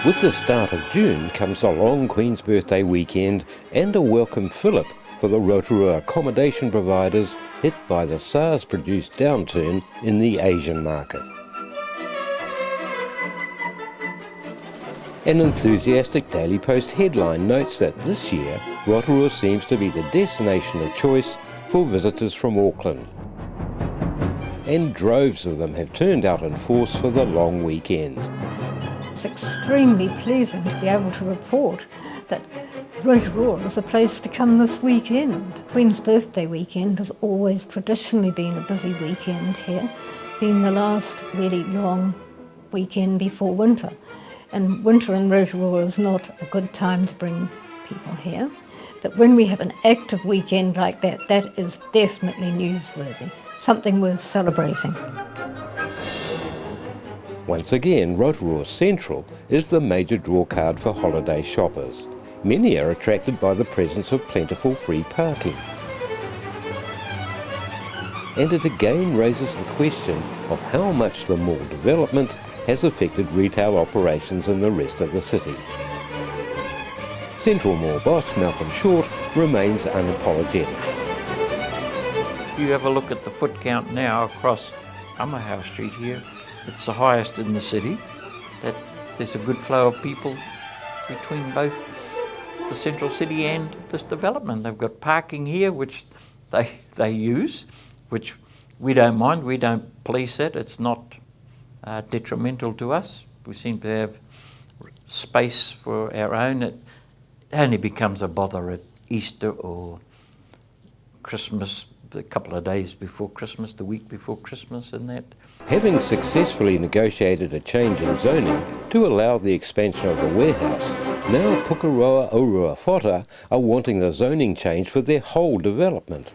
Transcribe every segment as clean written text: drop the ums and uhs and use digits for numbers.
With the start of June comes the long Queen's Birthday weekend and a welcome fillip for the Rotorua accommodation providers hit by the SARS-produced downturn in the Asian market. An enthusiastic Daily Post headline notes that this year Rotorua seems to be the destination of choice for visitors from Auckland. And droves of them have turned out in force for the long weekend. It's extremely pleasing to be able to report that Rotorua is a place to come this weekend. Queen's Birthday weekend has always traditionally been a busy weekend here, being the last really long weekend before winter. And winter in Rotorua is not a good time to bring people here. But when we have an active weekend like that, that is definitely newsworthy, something worth celebrating. Once again, Rotorua Central is the major drawcard for holiday shoppers. Many are attracted by the presence of plentiful free parking. And it again raises the question of how much the mall development has affected retail operations in the rest of the city. Central Mall boss Malcolm Short remains unapologetic. You have a look at the foot count now across House Street here. It's the highest in the city. That there's a good flow of people between both the central city and this development. They've got parking here, which they use, which we don't mind. We don't police it. It's not detrimental to us. We seem to have space for our own. It only becomes a bother at Easter or Christmas, a couple of days before Christmas, the week before Christmas and that. Having successfully negotiated a change in zoning to allow the expansion of the warehouse, now Pukeroa Aurua Whata are wanting the zoning change for their whole development.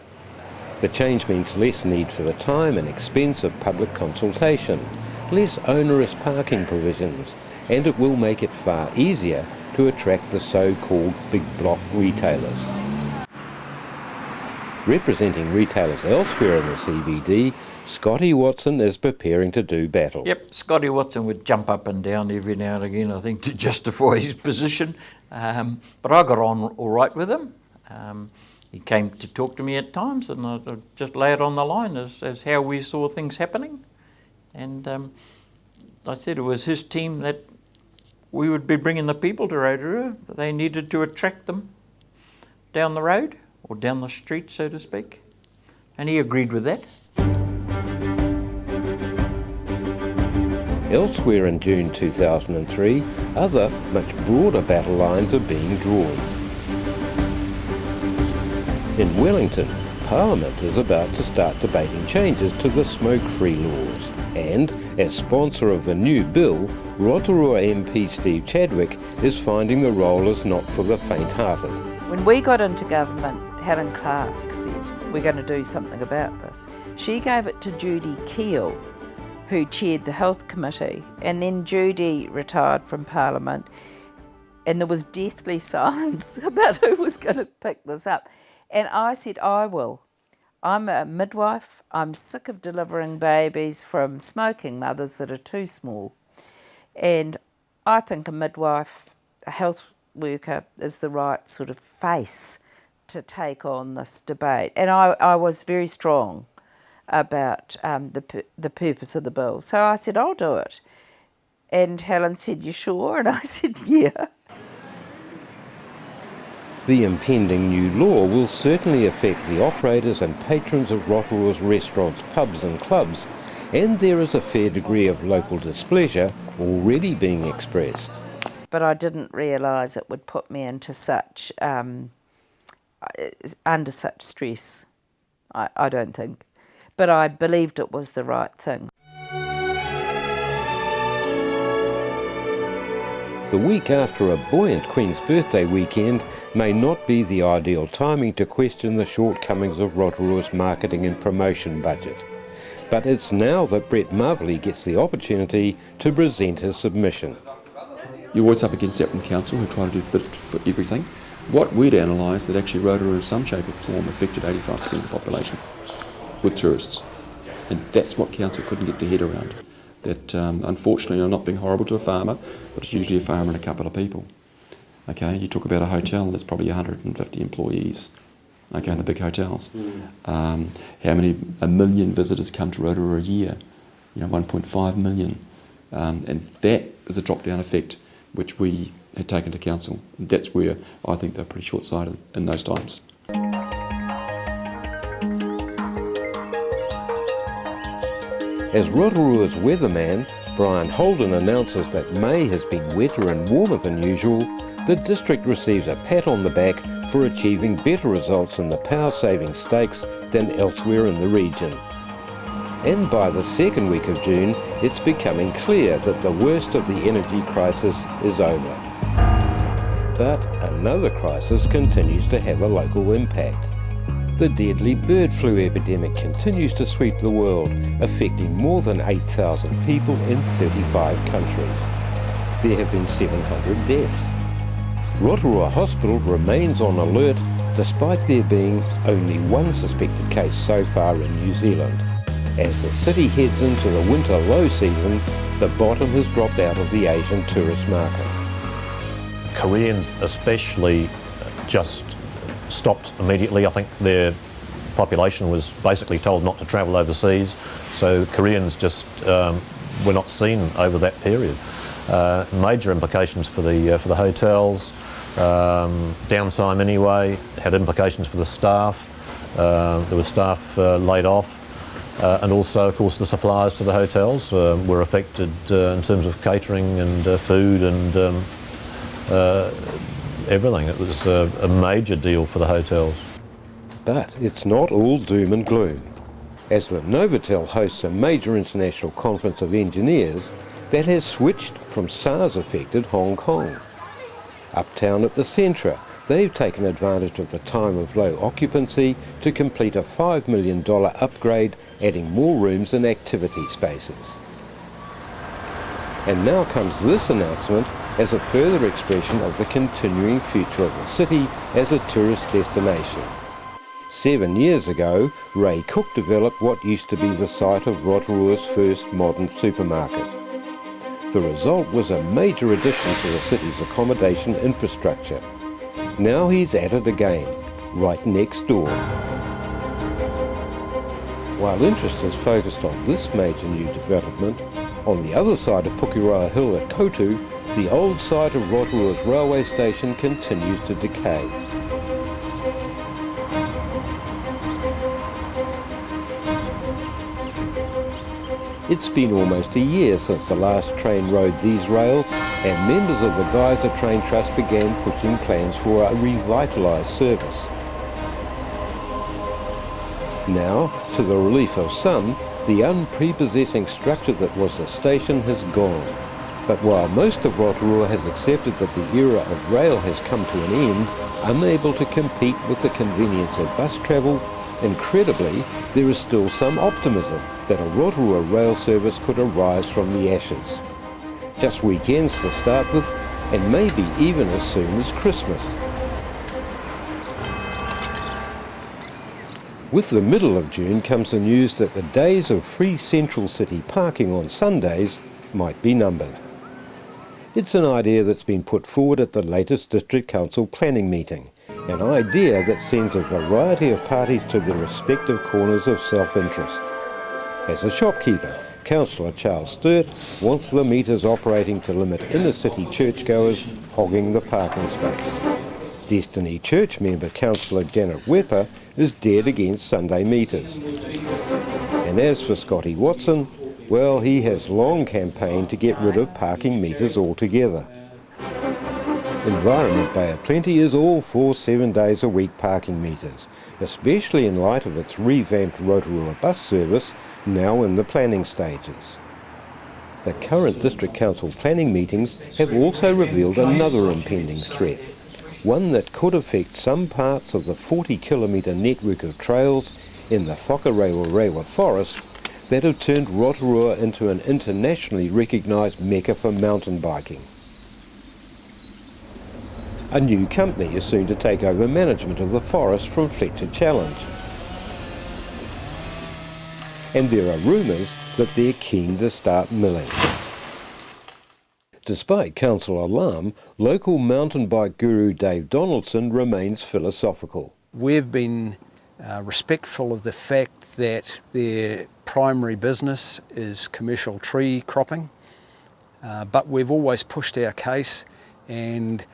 The change means less need for the time and expense of public consultation, less onerous parking provisions, and it will make it far easier to attract the so-called big block retailers. Representing retailers elsewhere in the CBD, Scotty Watson is preparing to do battle. Yep, Scotty Watson would jump up and down every now and again, I think, to justify his position. But I got on all right with him. He came to talk to me at times, and I just lay it on the line as how we saw things happening. And I said it was his team that we would be bringing the people to Rotorua. They needed to attract them down the road, or down the street, so to speak. And he agreed with that. Elsewhere in June 2003, other, much broader battle lines are being drawn. In Wellington, Parliament is about to start debating changes to the smoke-free laws. And, as sponsor of the new bill, Rotorua MP Steve Chadwick is finding the role is not for the faint-hearted. When we got into government, Helen Clark said, we're going to do something about this. She gave it to Judy Keel, who chaired the Health Committee, and then Judy retired from Parliament, and there was deathly silence about who was going to pick this up. And I said, I will. I'm a midwife. I'm sick of delivering babies from smoking mothers that are too small. And I think a midwife, a health worker, is the right sort of face to take on this debate. And I was very strong about the purpose of the bill. So I said, I'll do it. And Helen said, you sure? And I said, yeah. The impending new law will certainly affect the operators and patrons of Rotorua's restaurants, pubs and clubs, and there is a fair degree of local displeasure already being expressed. But I didn't realise it would put me into such, under such stress, I don't think. But I believed it was the right thing. The week after a buoyant Queen's Birthday weekend may not be the ideal timing to question the shortcomings of Rotorua's marketing and promotion budget. But it's now that Brett Marvelly gets the opportunity to present his submission. You're always up against that from council who try to do a bit for everything. What we'd analysed that actually Rotorua in some shape or form affected 85% of the population with tourists. And that's what council couldn't get their head around. that unfortunately, I'm not being horrible to a farmer, but it's usually a farmer and a couple of people. Okay, you talk about a hotel, there's probably 150 employees, okay, in the big hotels. How many, 1 million visitors come to Rotorua a year? 1.5 million. And that is a drop-down effect which we had taken to council. And that's where I think they're pretty short-sighted in those times. As Rotorua's weatherman, Brian Holden announces that May has been wetter and warmer than usual, the district receives a pat on the back for achieving better results in the power-saving stakes than elsewhere in the region. And by the second week of June, it's becoming clear that the worst of the energy crisis is over. But another crisis continues to have a local impact. The deadly bird flu epidemic continues to sweep the world, affecting more than 8,000 people in 35 countries. There have been 700 deaths. Rotorua Hospital remains on alert despite there being only one suspected case so far in New Zealand. As the city heads into the winter low season, the bottom has dropped out of the Asian tourist market. Koreans especially just stopped immediately. I think their population was basically told not to travel overseas, so Koreans just were not seen over that period. Major implications for the hotels, downtime anyway, had implications for the staff. There were staff laid off, and also, of course, the suppliers to the hotels were affected in terms of catering and food and everything. It was a major deal for the hotels. But it's not all doom and gloom. As the Novotel hosts a major international conference of engineers that has switched from SARS-affected Hong Kong. Uptown at the Centra, they've taken advantage of the time of low occupancy to complete a $5 million upgrade, adding more rooms and activity spaces. And now comes this announcement as a further expression of the continuing future of the city as a tourist destination. 7 years ago, Ray Cook developed what used to be the site of Rotorua's first modern supermarket. The result was a major addition to the city's accommodation infrastructure. Now he's at it again, right next door. While interest is focused on this major new development, on the other side of Pukeroa Hill at Kotu, the old site of Rotorua's railway station continues to decay. It's been almost a year since the last train rode these rails, and members of the Geyser Train Trust began pushing plans for a revitalised service. Now, to the relief of some, the unprepossessing structure that was the station has gone. But while most of Rotorua has accepted that the era of rail has come to an end, unable to compete with the convenience of bus travel, incredibly, there is still some optimism that a Rotorua rail service could arise from the ashes. Just weekends to start with, and maybe even as soon as Christmas. With the middle of June comes the news that the days of free central city parking on Sundays might be numbered. It's an idea that's been put forward at the latest District Council planning meeting, an idea that sends a variety of parties to their respective corners of self-interest. As a shopkeeper, Councillor Charles Sturt wants the meters operating to limit inner-city churchgoers hogging the parking space. Destiny Church member Councillor Janet Wepper is dead against Sunday meters. And as for Scotty Watson, well, he has long campaigned to get rid of parking meters altogether. Environment Bay of Plenty is all for 7 days a week parking meters, especially in light of its revamped Rotorua bus service now in the planning stages. The current District Council planning meetings have also revealed another impending threat, one that could affect some parts of the 40-kilometre network of trails in the Whakarewa forest that have turned Rotorua into an internationally recognised mecca for mountain biking. A new company is soon to take over management of the forest from Fletcher Challenge. and there are rumours that they're keen to start milling. Despite council alarm, local mountain bike guru Dave Donaldson remains philosophical. We've been respectful of the fact that their primary business is commercial tree cropping, but we've always pushed our case, and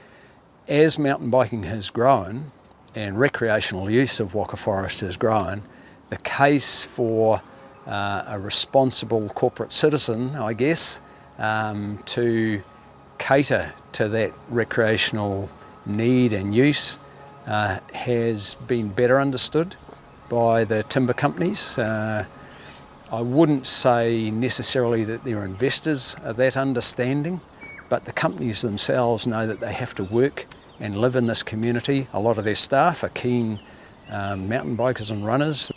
as mountain biking has grown and recreational use of Waka Forest has grown, the case for a responsible corporate citizen, I guess, to cater to that recreational need and use has been better understood by the timber companies. I wouldn't say necessarily that their investors are that understanding, but the companies themselves know that they have to work and live in this community. A lot of their staff are keen mountain bikers and runners.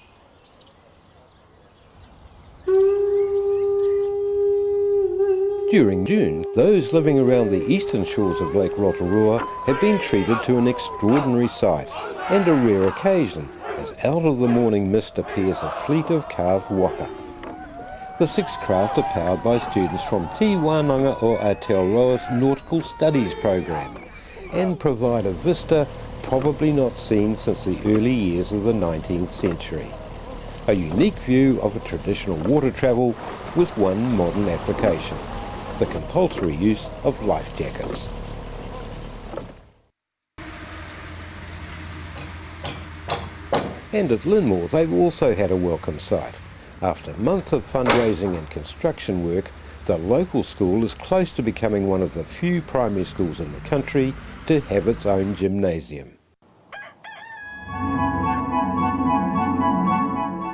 During June, those living around the eastern shores of Lake Rotorua have been treated to an extraordinary sight and a rare occasion as out of the morning mist appears a fleet of carved waka. The 6 craft are powered by students from Te Wānanga o Aotearoa's Nautical Studies program and provide a vista probably not seen since the early years of the 19th century. A unique view of a traditional water travel with one modern application: the compulsory use of life jackets. And at Linmore they've also had a welcome sight. After months of fundraising and construction work, the local school is close to becoming one of the few primary schools in the country to have its own gymnasium.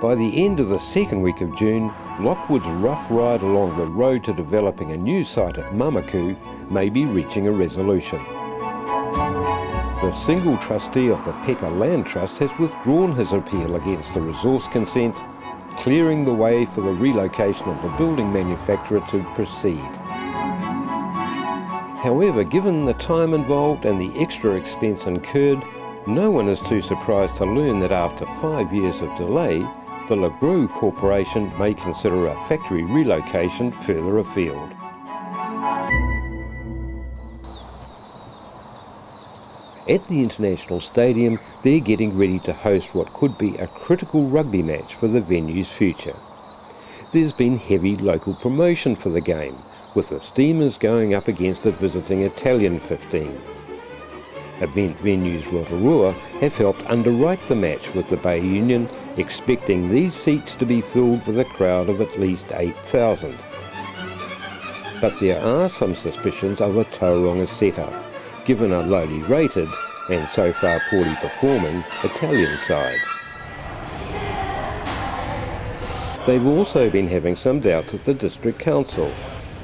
By the end of the second week of June, Lockwood's rough ride along the road to developing a new site at Mamaku may be reaching a resolution. The single trustee of the Peka Land Trust has withdrawn his appeal against the resource consent, clearing the way for the relocation of the building manufacturer to proceed. However, given the time involved and the extra expense incurred, no one is too surprised to learn that after 5 years of delay, the LeGros Corporation may consider a factory relocation further afield. At the International Stadium, they're getting ready to host what could be a critical rugby match for the venue's future. There's been heavy local promotion for the game, with the Steamers going up against a visiting Italian 15. Event venues Rotorua have helped underwrite the match with the Bay Union, expecting these seats to be filled with a crowd of at least 8,000. But there are some suspicions of a Tauranga setup, given a lowly rated, and so far poorly performing, Italian side. They've also been having some doubts at the District Council.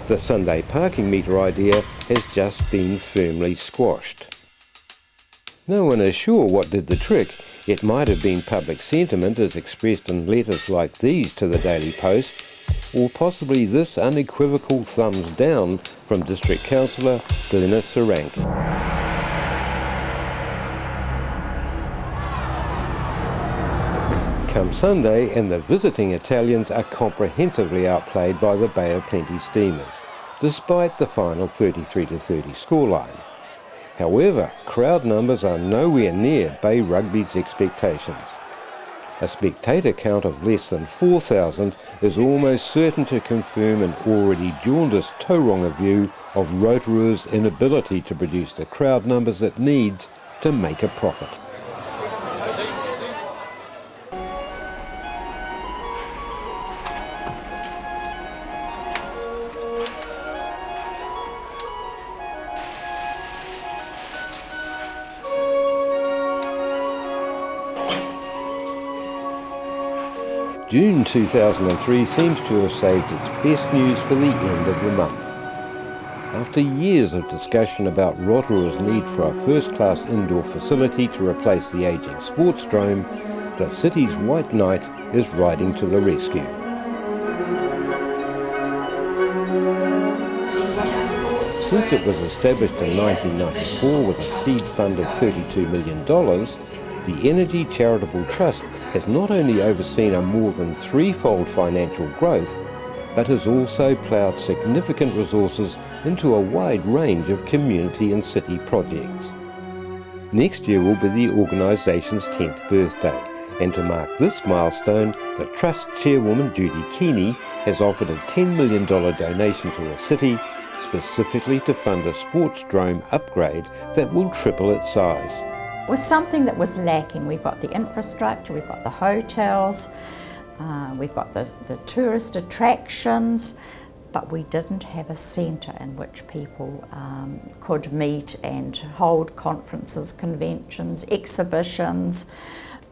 The Sunday parking meter idea has just been firmly squashed. No one is sure what did the trick. It might have been public sentiment as expressed in letters like these to the Daily Post, or possibly this unequivocal thumbs down from District Councillor Glenys Sarank. Come Sunday, and the visiting Italians are comprehensively outplayed by the Bay of Plenty Steamers, despite the final 33-30 scoreline. However, crowd numbers are nowhere near Bay Rugby's expectations. A spectator count of less than 4,000 is almost certain to confirm an already jaundiced Tauranga view of Rotorua's inability to produce the crowd numbers it needs to make a profit. June 2003 seems to have saved its best news for the end of the month. After years of discussion about Rotorua's need for a first-class indoor facility to replace the ageing sports dome, the city's white knight is riding to the rescue. Since it was established in 1994 with a seed fund of $32 million, the Energy Charitable Trust has not only overseen a more than threefold financial growth, but has also ploughed significant resources into a wide range of community and city projects. Next year will be the organisation's 10th birthday, and to mark this milestone, the Trust chairwoman Judy Keeney has offered a $10 million donation to the city, specifically to fund a sports drome upgrade that will triple its size. It was something that was lacking. We've got the infrastructure, we've got the hotels, we've got the tourist attractions, but we didn't have a centre in which people could meet and hold conferences, conventions, exhibitions.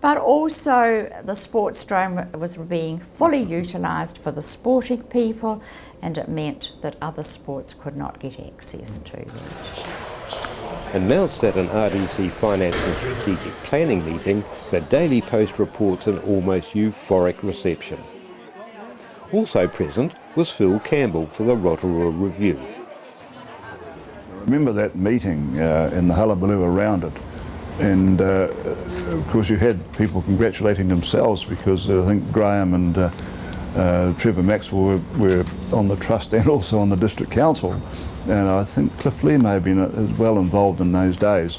But also the sports drome was being fully utilised for the sporting people, and it meant that other sports could not get access to that. Announced at an RDC Finance and Strategic Planning meeting, the Daily Post reports an almost euphoric reception. Also present was Phil Campbell for the Rotorua Review. I remember that meeting and the hullabaloo around it, and of course you had people congratulating themselves because I think Graham and Trevor Maxwell were on the trust and also on the district council, and I think Cliff Lee may have been as well involved in those days.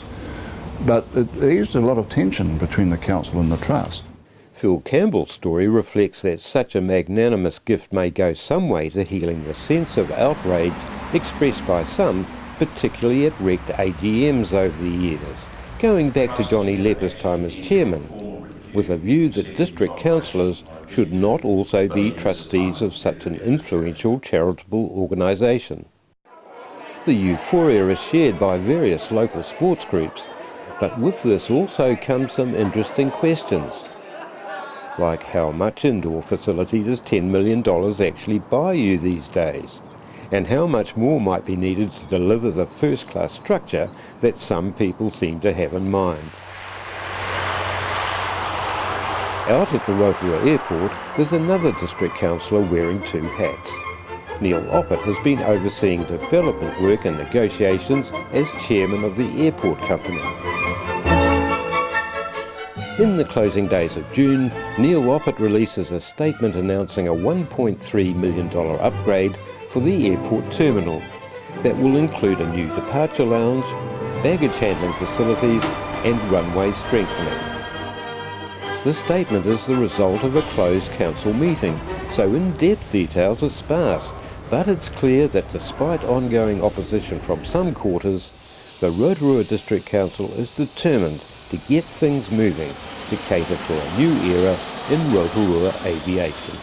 But it eased a lot of tension between the council and the trust. Phil Campbell's story reflects that such a magnanimous gift may go some way to healing the sense of outrage expressed by some, particularly at wrecked AGMs over the years, going back to Johnny Lepper's time as chairman, with a view that district councillors should not also be trustees of such an influential charitable organisation. The euphoria is shared by various local sports groups, but with this also comes some interesting questions, like how much indoor facility does $10 million actually buy you these days? And how much more might be needed to deliver the first-class structure that some people seem to have in mind. Out at the Rotorua airport, there's another district councillor wearing two hats. Neil Oppett has been overseeing development work and negotiations as chairman of the airport company. In the closing days of June, Neil Oppett releases a statement announcing a $1.3 million upgrade for the airport terminal that will include a new departure lounge, baggage handling facilities and runway strengthening. The statement is the result of a closed council meeting, so in-depth details are sparse, but it's clear that despite ongoing opposition from some quarters, the Rotorua District Council is determined to get things moving to cater for a new era in Rotorua aviation.